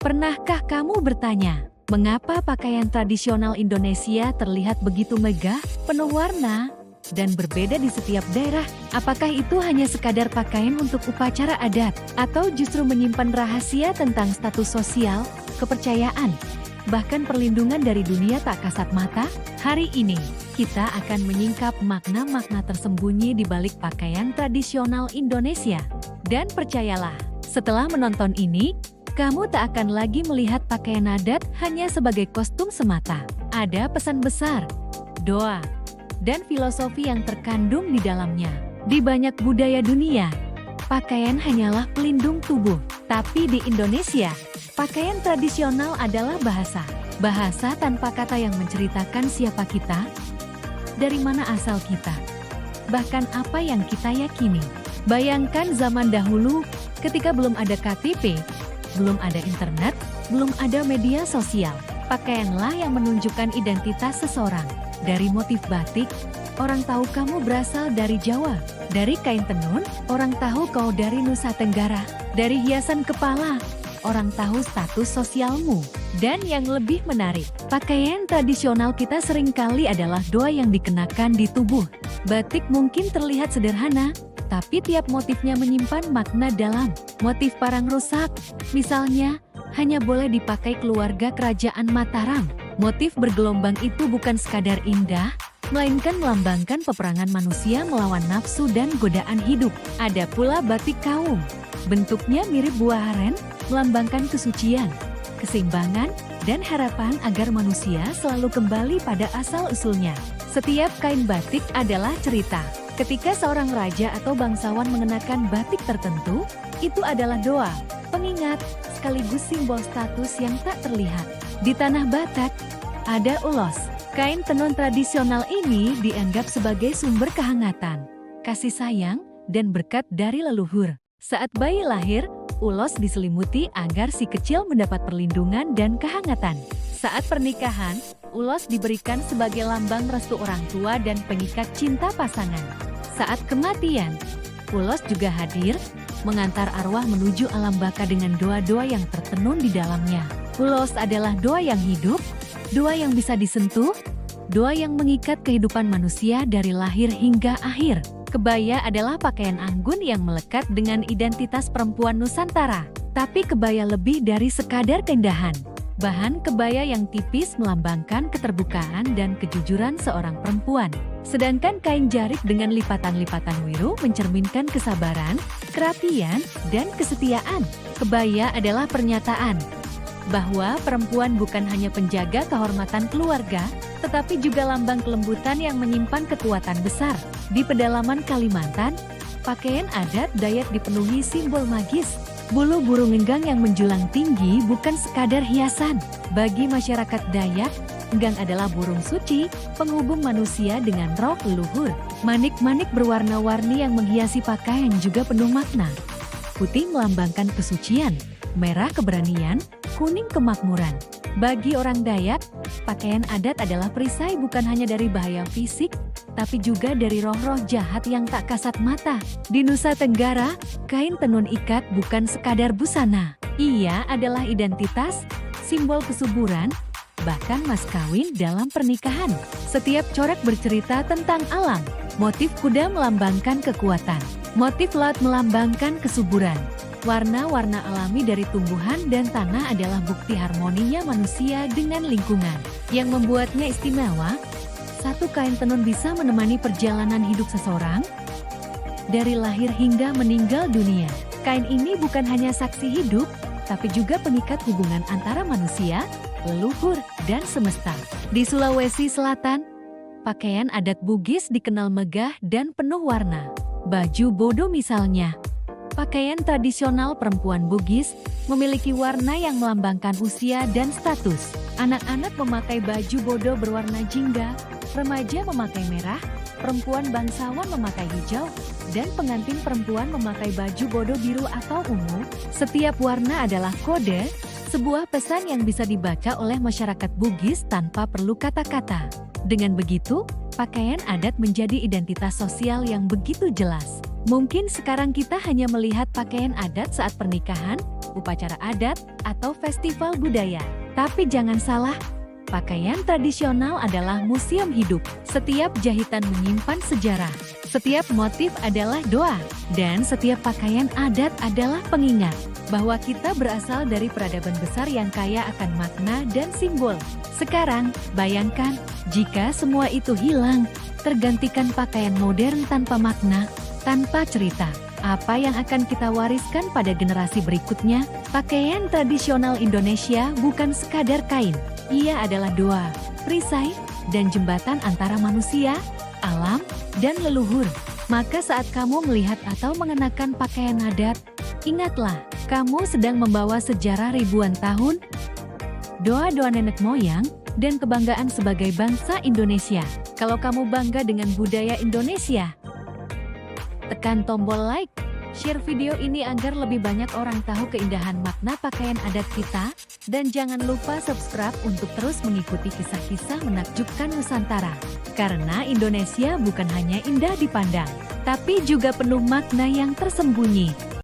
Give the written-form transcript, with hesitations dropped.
Pernahkah kamu bertanya, mengapa pakaian tradisional Indonesia terlihat begitu megah, penuh warna, dan berbeda di setiap daerah? Apakah itu hanya sekadar pakaian untuk upacara adat, atau justru menyimpan rahasia tentang status sosial, kepercayaan, bahkan perlindungan dari dunia tak kasat mata? Hari ini, kita akan menyingkap makna-makna tersembunyi di balik pakaian tradisional Indonesia. Dan percayalah, setelah menonton ini, kamu tak akan lagi melihat pakaian adat hanya sebagai kostum semata. Ada pesan besar, doa, dan filosofi yang terkandung di dalamnya. Di banyak budaya dunia, pakaian hanyalah pelindung tubuh. Tapi di Indonesia, pakaian tradisional adalah bahasa. Bahasa tanpa kata yang menceritakan siapa kita, dari mana asal kita, bahkan apa yang kita yakini. Bayangkan zaman dahulu, ketika belum ada KTP, belum ada internet, belum ada media sosial. Pakaianlah yang menunjukkan identitas seseorang. Dari motif batik, orang tahu kamu berasal dari Jawa. Dari kain tenun, orang tahu kau dari Nusa Tenggara. Dari hiasan kepala, orang tahu status sosialmu. Dan yang lebih menarik, pakaian tradisional kita seringkali adalah doa yang dikenakan di tubuh. Batik mungkin terlihat sederhana, tapi tiap motifnya menyimpan makna dalam. Motif parang rusak, misalnya, hanya boleh dipakai keluarga kerajaan Mataram. Motif bergelombang itu bukan sekadar indah, melainkan melambangkan peperangan manusia melawan nafsu dan godaan hidup. Ada pula batik kaum. Bentuknya mirip buah aren, melambangkan kesucian, keseimbangan, dan harapan agar manusia selalu kembali pada asal-usulnya. Setiap kain batik adalah cerita. Ketika seorang raja atau bangsawan mengenakan batik tertentu, itu adalah doa, pengingat, sekaligus simbol status yang tak terlihat. Di tanah Batak, ada ulos. Kain tenun tradisional ini dianggap sebagai sumber kehangatan, kasih sayang, dan berkat dari leluhur. Saat bayi lahir, ulos diselimuti agar si kecil mendapat perlindungan dan kehangatan. Saat pernikahan, ulos diberikan sebagai lambang restu orang tua dan pengikat cinta pasangan. Saat kematian, ulos juga hadir, mengantar arwah menuju alam baka dengan doa-doa yang tertenun di dalamnya. Ulos adalah doa yang hidup, doa yang bisa disentuh, doa yang mengikat kehidupan manusia dari lahir hingga akhir. Kebaya adalah pakaian anggun yang melekat dengan identitas perempuan Nusantara. Tapi kebaya lebih dari sekadar keindahan. Bahan kebaya yang tipis melambangkan keterbukaan dan kejujuran seorang perempuan. Sedangkan kain jarik dengan lipatan-lipatan wiru mencerminkan kesabaran, kerapian, dan kesetiaan. Kebaya adalah pernyataan bahwa perempuan bukan hanya penjaga kehormatan keluarga, tetapi juga lambang kelembutan yang menyimpan kekuatan besar. Di pedalaman Kalimantan, pakaian adat Dayak dipenuhi simbol magis. Bulu burung enggang yang menjulang tinggi bukan sekadar hiasan. Bagi masyarakat Dayak, enggang adalah burung suci, penghubung manusia dengan roh leluhur. Manik-manik berwarna-warni yang menghiasi pakaian juga penuh makna. Putih melambangkan kesucian, merah keberanian, kuning kemakmuran. Bagi orang Dayak, pakaian adat adalah perisai bukan hanya dari bahaya fisik, tapi juga dari roh-roh jahat yang tak kasat mata. Di Nusa Tenggara, kain tenun ikat bukan sekadar busana. Ia adalah identitas, simbol kesuburan, bahkan mas kawin dalam pernikahan. Setiap corak bercerita tentang alam. Motif kuda melambangkan kekuatan. Motif laut melambangkan kesuburan. Warna-warna alami dari tumbuhan dan tanah adalah bukti harmoninya manusia dengan lingkungan. Yang membuatnya istimewa, satu kain tenun bisa menemani perjalanan hidup seseorang, dari lahir hingga meninggal dunia. Kain ini bukan hanya saksi hidup, tapi juga pengikat hubungan antara manusia, leluhur, dan semesta. Di Sulawesi Selatan, pakaian adat Bugis dikenal megah dan penuh warna. Baju bodo misalnya. Pakaian tradisional perempuan Bugis memiliki warna yang melambangkan usia dan status. Anak-anak memakai baju bodo berwarna jingga, remaja memakai merah, perempuan bangsawan memakai hijau, dan pengantin perempuan memakai baju bodo biru atau ungu. Setiap warna adalah kode, sebuah pesan yang bisa dibaca oleh masyarakat Bugis tanpa perlu kata-kata. Dengan begitu, pakaian adat menjadi identitas sosial yang begitu jelas. Mungkin sekarang kita hanya melihat pakaian adat saat pernikahan, upacara adat, atau festival budaya. Tapi jangan salah, pakaian tradisional adalah museum hidup. Setiap jahitan menyimpan sejarah, setiap motif adalah doa, dan setiap pakaian adat adalah pengingat bahwa kita berasal dari peradaban besar yang kaya akan makna dan simbol. Sekarang, bayangkan jika semua itu hilang, tergantikan pakaian modern tanpa makna, tanpa cerita. Apa yang akan kita wariskan pada generasi berikutnya? Pakaian tradisional Indonesia bukan sekadar kain. Ia adalah doa, perisai, dan jembatan antara manusia, alam, dan leluhur. Maka saat kamu melihat atau mengenakan pakaian adat, ingatlah, kamu sedang membawa sejarah ribuan tahun, doa-doa nenek moyang, dan kebanggaan sebagai bangsa Indonesia. Kalau kamu bangga dengan budaya Indonesia, tekan tombol like, share video ini agar lebih banyak orang tahu keindahan makna pakaian adat kita, dan jangan lupa subscribe untuk terus mengikuti kisah-kisah menakjubkan Nusantara. Karena Indonesia bukan hanya indah dipandang, tapi juga penuh makna yang tersembunyi.